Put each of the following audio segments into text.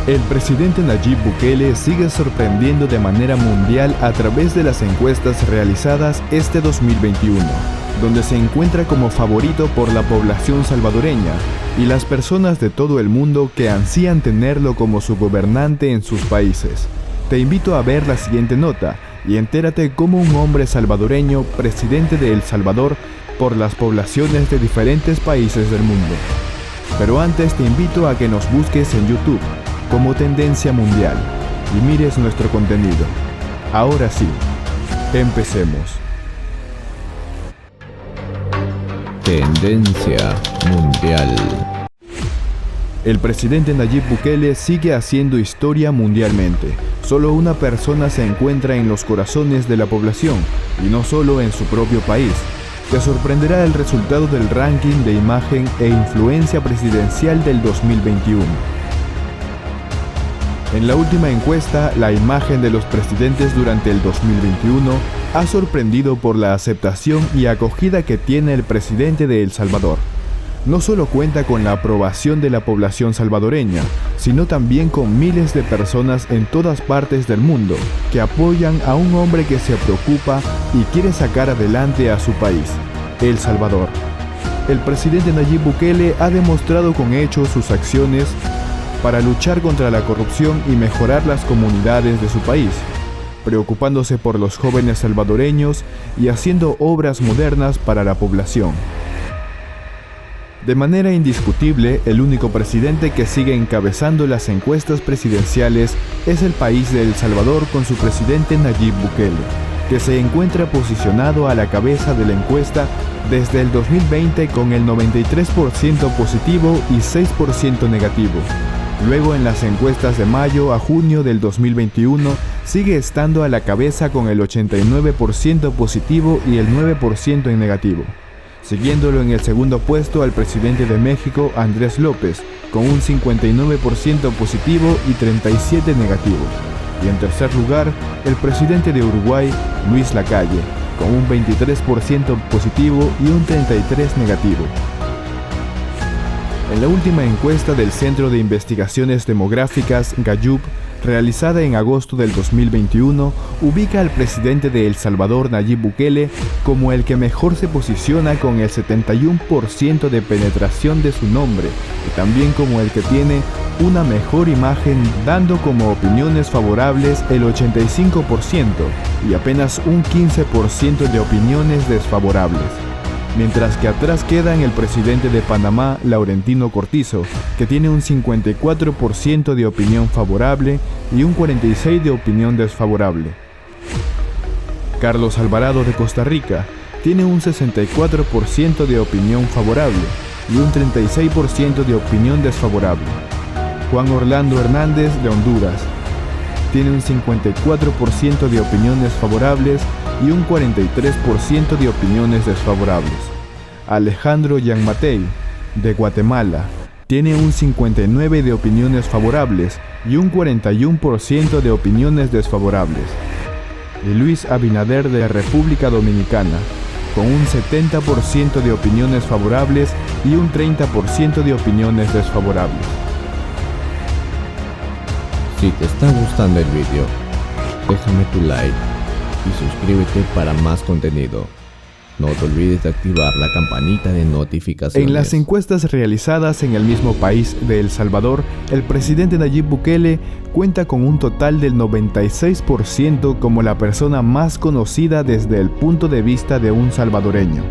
El presidente Nayib Bukele sigue sorprendiendo de manera mundial a través de las encuestas realizadas este 2021, donde se encuentra como favorito por la población salvadoreña y las personas de todo el mundo que ansían tenerlo como su gobernante en sus países. Te invito a ver la siguiente nota y entérate cómo un hombre salvadoreño, presidente de El Salvador, por las poblaciones de diferentes países del mundo. Pero antes te invito a que nos busques en YouTube como Tendencia Mundial y mires nuestro contenido. Ahora sí, empecemos. Tendencia Mundial. El presidente Nayib Bukele sigue haciendo historia mundialmente. Solo una persona se encuentra en los corazones de la población, y no solo en su propio país. Te sorprenderá el resultado del ranking de imagen e influencia presidencial del 2021. En la última encuesta, la imagen de los presidentes durante el 2021 ha sorprendido por la aceptación y acogida que tiene el presidente de El Salvador. No solo cuenta con la aprobación de la población salvadoreña, sino también con miles de personas en todas partes del mundo que apoyan a un hombre que se preocupa y quiere sacar adelante a su país, El Salvador. El presidente Nayib Bukele ha demostrado con hechos sus acciones para luchar contra la corrupción y mejorar las comunidades de su país, preocupándose por los jóvenes salvadoreños y haciendo obras modernas para la población. De manera indiscutible, el único presidente que sigue encabezando las encuestas presidenciales es el país de El Salvador con su presidente Nayib Bukele, que se encuentra posicionado a la cabeza de la encuesta desde el 2020 con el 93% positivo y 6% negativo. Luego, en las encuestas de mayo a junio del 2021, sigue estando a la cabeza con el 89% positivo y el 9% en negativo. Siguiéndolo en el segundo puesto al presidente de México, Andrés López, con un 59% positivo y 37% negativo. Y en tercer lugar, el presidente de Uruguay, Luis Lacalle, con un 23% positivo y un 33% negativo. En la última encuesta del Centro de Investigaciones Demográficas, Gallup, realizada en agosto del 2021, ubica al presidente de El Salvador, Nayib Bukele, como el que mejor se posiciona con el 71% de penetración de su nombre y también como el que tiene una mejor imagen, dando como opiniones favorables el 85% y apenas un 15% de opiniones desfavorables. Mientras que atrás quedan el presidente de Panamá, Laurentino Cortizo, que tiene un 54% de opinión favorable y un 46% de opinión desfavorable. Carlos Alvarado de Costa Rica tiene un 64% de opinión favorable y un 36% de opinión desfavorable. Juan Orlando Hernández de Honduras tiene un 54% de opiniones favorables y un 43% de opiniones desfavorables. Alejandro Gianmattei, de Guatemala, tiene un 59% de opiniones favorables y un 41% de opiniones desfavorables. Y Luis Abinader, de la República Dominicana, con un 70% de opiniones favorables y un 30% de opiniones desfavorables. Si te está gustando el video, déjame tu like y suscríbete para más contenido. No te olvides de activar la campanita de notificaciones. En las encuestas realizadas en el mismo país de El Salvador, el presidente Nayib Bukele cuenta con un total del 96% como la persona más conocida desde el punto de vista de un salvadoreño,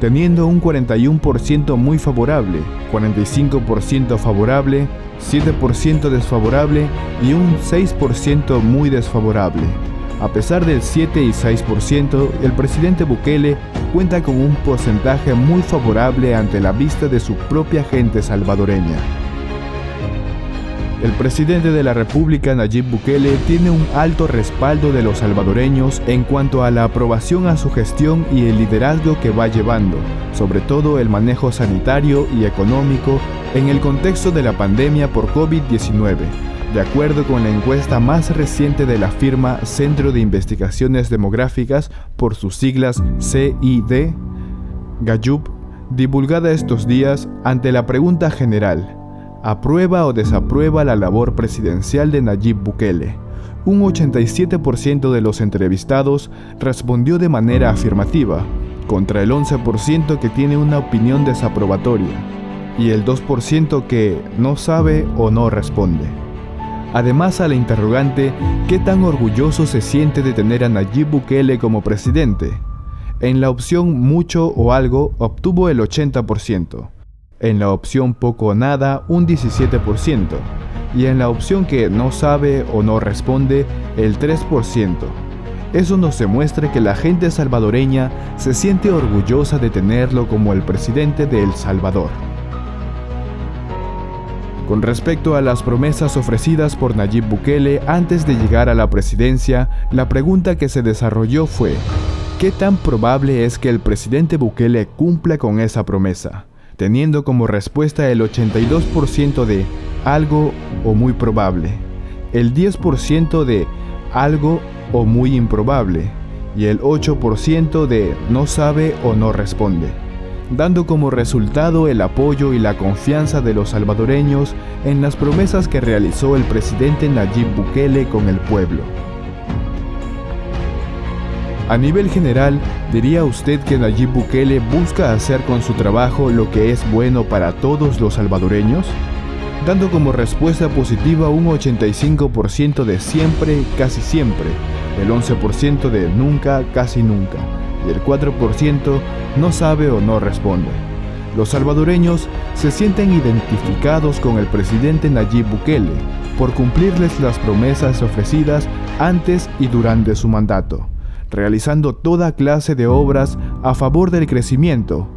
teniendo un 41% muy favorable, 45% favorable, 7% desfavorable y un 6% muy desfavorable. A pesar del 7 y 6%, el presidente Bukele cuenta con un porcentaje muy favorable ante la vista de su propia gente salvadoreña. El presidente de la República, Nayib Bukele, tiene un alto respaldo de los salvadoreños en cuanto a la aprobación a su gestión y el liderazgo que va llevando, sobre todo el manejo sanitario y económico en el contexto de la pandemia por COVID-19. De acuerdo con la encuesta más reciente de la firma Centro de Investigaciones Demográficas, por sus siglas CID, Gallup, divulgada estos días ante la pregunta general: aprueba o desaprueba la labor presidencial de Nayib Bukele. Un 87% de los entrevistados respondió de manera afirmativa, contra el 11% que tiene una opinión desaprobatoria, y el 2% que no sabe o no responde. Además, a la interrogante, ¿qué tan orgulloso se siente de tener a Nayib Bukele como presidente? En la opción mucho o algo obtuvo el 80%, en la opción poco o nada un 17%, y en la opción que no sabe o no responde el 3%. Eso nos demuestra que la gente salvadoreña se siente orgullosa de tenerlo como el presidente de El Salvador. Con respecto a las promesas ofrecidas por Nayib Bukele antes de llegar a la presidencia, la pregunta que se desarrolló fue: ¿qué tan probable es que el presidente Bukele cumpla con esa promesa? Teniendo como respuesta el 82% de algo o muy probable, el 10% de algo o muy improbable y el 8% de no sabe o no responde, dando como resultado el apoyo y la confianza de los salvadoreños en las promesas que realizó el presidente Nayib Bukele con el pueblo. A nivel general, ¿diría usted que Nayib Bukele busca hacer con su trabajo lo que es bueno para todos los salvadoreños? Dando como respuesta positiva un 85% de siempre, casi siempre, el 11% de nunca, casi nunca, y el 4% no sabe o no responde. Los salvadoreños se sienten identificados con el presidente Nayib Bukele por cumplirles las promesas ofrecidas antes y durante su mandato, realizando toda clase de obras a favor del crecimiento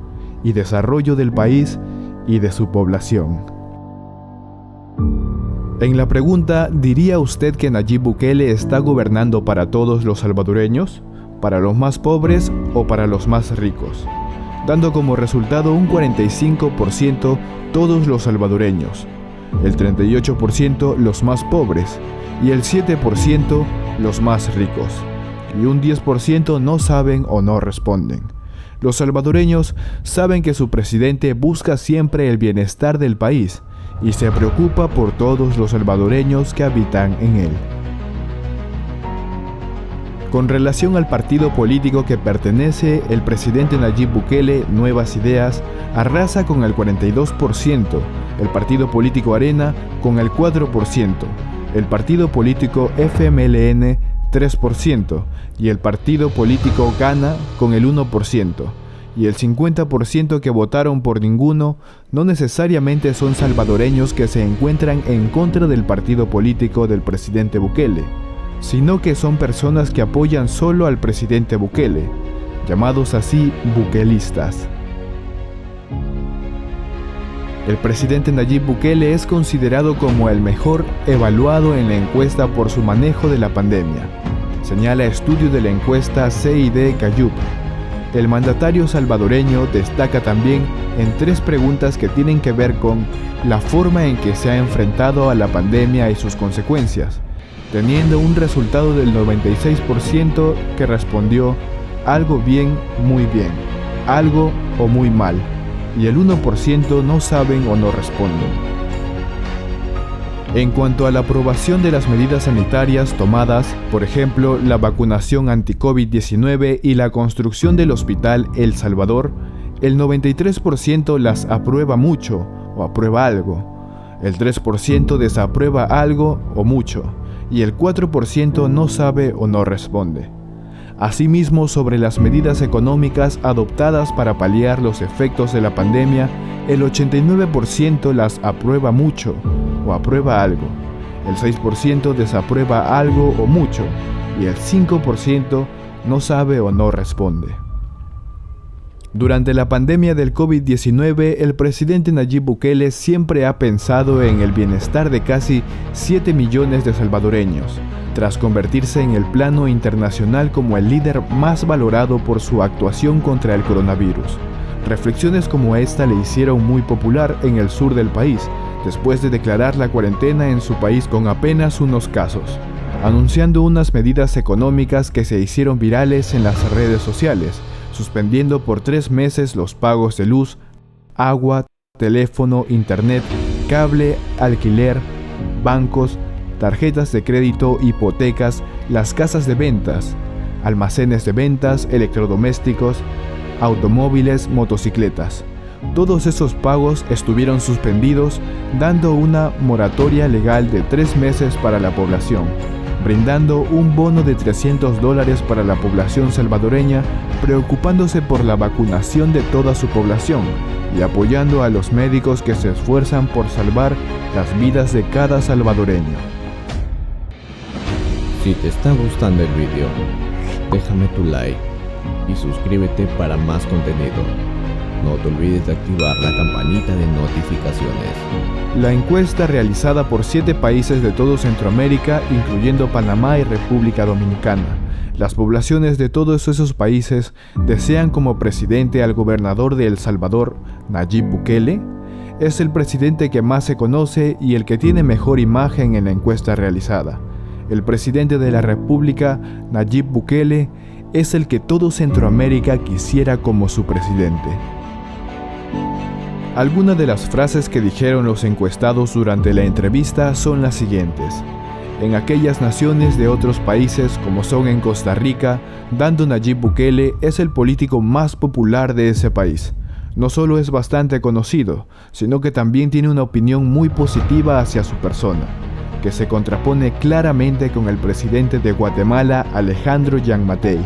y desarrollo del país y de su población. En la pregunta, ¿diría usted que Nayib Bukele está gobernando para todos los salvadoreños, para los más pobres o para los más ricos? Dando como resultado un 45% todos los salvadoreños, el 38% los más pobres y el 7% los más ricos, y un 10% no saben o no responden. Los salvadoreños saben que su presidente busca siempre el bienestar del país y se preocupa por todos los salvadoreños que habitan en él. Con relación al partido político que pertenece, el presidente Nayib Bukele, Nuevas Ideas, arrasa con el 42%, el partido político Arena con el 4%, el partido político FMLN 3% y el partido político Gana con el 1%. Y el 50% que votaron por ninguno no necesariamente son salvadoreños que se encuentran en contra del partido político del presidente Bukele, sino que son personas que apoyan solo al presidente Bukele, llamados así bukelistas. El presidente Nayib Bukele es considerado como el mejor evaluado en la encuesta por su manejo de la pandemia, señala estudio de la encuesta CID Cayup. El mandatario salvadoreño destaca también en 3 preguntas que tienen que ver con la forma en que se ha enfrentado a la pandemia y sus consecuencias, teniendo un resultado del 96% que respondió algo bien, muy bien, algo o muy mal, y el 1% no saben o no responden. En cuanto a la aprobación de las medidas sanitarias tomadas, por ejemplo, la vacunación anti-COVID-19 y la construcción del Hospital El Salvador, el 93% las aprueba mucho o aprueba algo, el 3% desaprueba algo o mucho, y el 4% no sabe o no responde. Asimismo, sobre las medidas económicas adoptadas para paliar los efectos de la pandemia, el 89% las aprueba mucho o aprueba algo, el 6% desaprueba algo o mucho y el 5% no sabe o no responde. Durante la pandemia del COVID-19, el presidente Nayib Bukele siempre ha pensado en el bienestar de casi 7 millones de salvadoreños, tras convertirse en el plano internacional como el líder más valorado por su actuación contra el coronavirus. Reflexiones como esta le hicieron muy popular en el sur del país, después de declarar la cuarentena en su país con apenas unos casos, anunciando unas medidas económicas que se hicieron virales en las redes sociales, suspendiendo por 3 meses los pagos de luz, agua, teléfono, internet cable, alquiler, bancos, tarjetas de crédito, hipotecas, las casas de ventas, almacenes de ventas, electrodomésticos, automóviles, motocicletas. Todos esos pagos estuvieron suspendidos, dando una moratoria legal de 3 meses para la población, brindando un bono de $300 para la población salvadoreña, preocupándose por la vacunación de toda su población y apoyando a los médicos que se esfuerzan por salvar las vidas de cada salvadoreño. Si te está gustando el video, déjame tu like y suscríbete para más contenido. No te olvides de activar la campanita de notificaciones. La encuesta realizada por 7 países de todo Centroamérica, incluyendo Panamá y República Dominicana. Las poblaciones de todos esos países desean como presidente al gobernador de El Salvador, Nayib Bukele. Es el presidente que más se conoce y el que tiene mejor imagen en la encuesta realizada. El presidente de la República, Nayib Bukele, es el que todo Centroamérica quisiera como su presidente. Algunas de las frases que dijeron los encuestados durante la entrevista son las siguientes. En aquellas naciones de otros países, como son en Costa Rica, dando Nayib Bukele es el político más popular de ese país. No solo es bastante conocido, sino que también tiene una opinión muy positiva hacia su persona, que se contrapone claramente con el presidente de Guatemala, Alejandro Yamatei.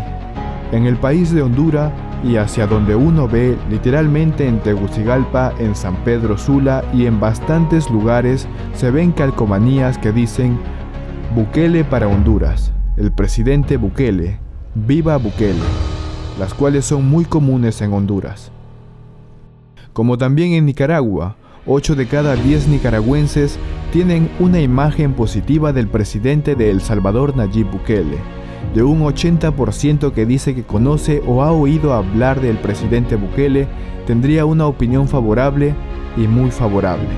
En el país de Honduras, y hacia donde uno ve, literalmente en Tegucigalpa, en San Pedro Sula y en bastantes lugares, se ven calcomanías que dicen Bukele para Honduras, el presidente Bukele, viva Bukele, las cuales son muy comunes en Honduras. Como también en Nicaragua, 8 de cada 10 nicaragüenses tienen una imagen positiva del presidente de El Salvador, Nayib Bukele. De un 80% que dice que conoce o ha oído hablar del presidente Bukele, tendría una opinión favorable y muy favorable.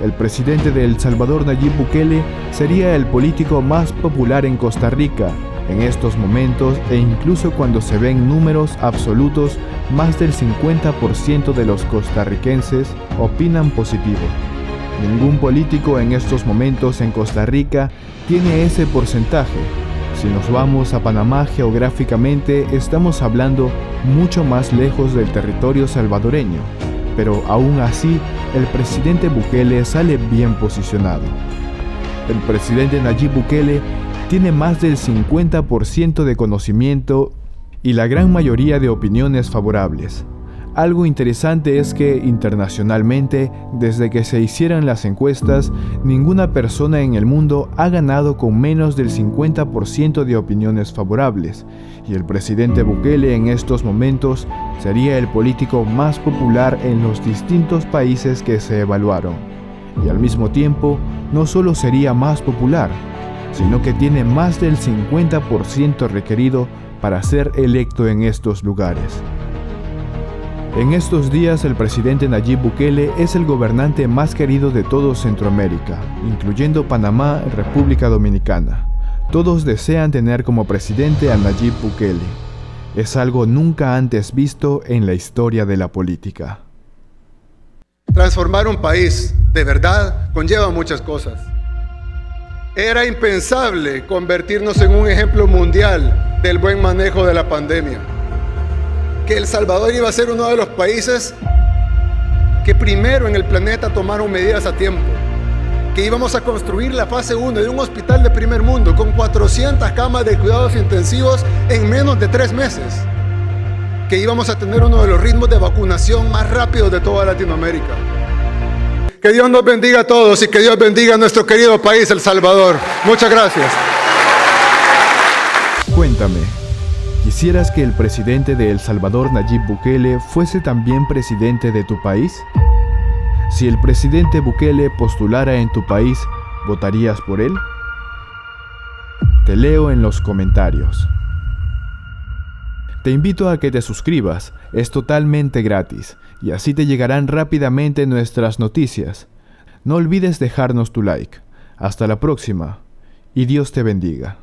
El presidente de El Salvador, Nayib Bukele, sería el político más popular en Costa Rica en estos momentos, e incluso cuando se ven números absolutos, más del 50% de los costarricenses opinan positivo. Ningún político en estos momentos en Costa Rica tiene ese porcentaje. Si nos vamos a Panamá geográficamente, estamos hablando mucho más lejos del territorio salvadoreño, pero aún así, el presidente Bukele sale bien posicionado. El presidente Nayib Bukele tiene más del 50% de conocimiento y la gran mayoría de opiniones favorables. Algo interesante es que internacionalmente, desde que se hicieran las encuestas, ninguna persona en el mundo ha ganado con menos del 50% de opiniones favorables, y el presidente Bukele en estos momentos sería el político más popular en los distintos países que se evaluaron. Y al mismo tiempo, no solo sería más popular, sino que tiene más del 50% requerido para ser electo en estos lugares. En estos días, el presidente Nayib Bukele es el gobernante más querido de todo Centroamérica, incluyendo Panamá y República Dominicana. Todos desean tener como presidente a Nayib Bukele. Es algo nunca antes visto en la historia de la política. Transformar un país, de verdad, conlleva muchas cosas. Era impensable convertirnos en un ejemplo mundial del buen manejo de la pandemia. Que El Salvador iba a ser uno de los países que primero en el planeta tomaron medidas a tiempo. Que íbamos a construir la fase 1 de un hospital de primer mundo con 400 camas de cuidados intensivos en menos de 3 meses. Que íbamos a tener uno de los ritmos de vacunación más rápidos de toda Latinoamérica. Que Dios nos bendiga a todos y que Dios bendiga a nuestro querido país, El Salvador. Muchas gracias. Cuéntame, ¿quisieras que el presidente de El Salvador, Nayib Bukele, fuese también presidente de tu país? Si el presidente Bukele postulara en tu país, ¿votarías por él? Te leo en los comentarios. Te invito a que te suscribas, es totalmente gratis, y así te llegarán rápidamente nuestras noticias. No olvides dejarnos tu like. Hasta la próxima, y Dios te bendiga.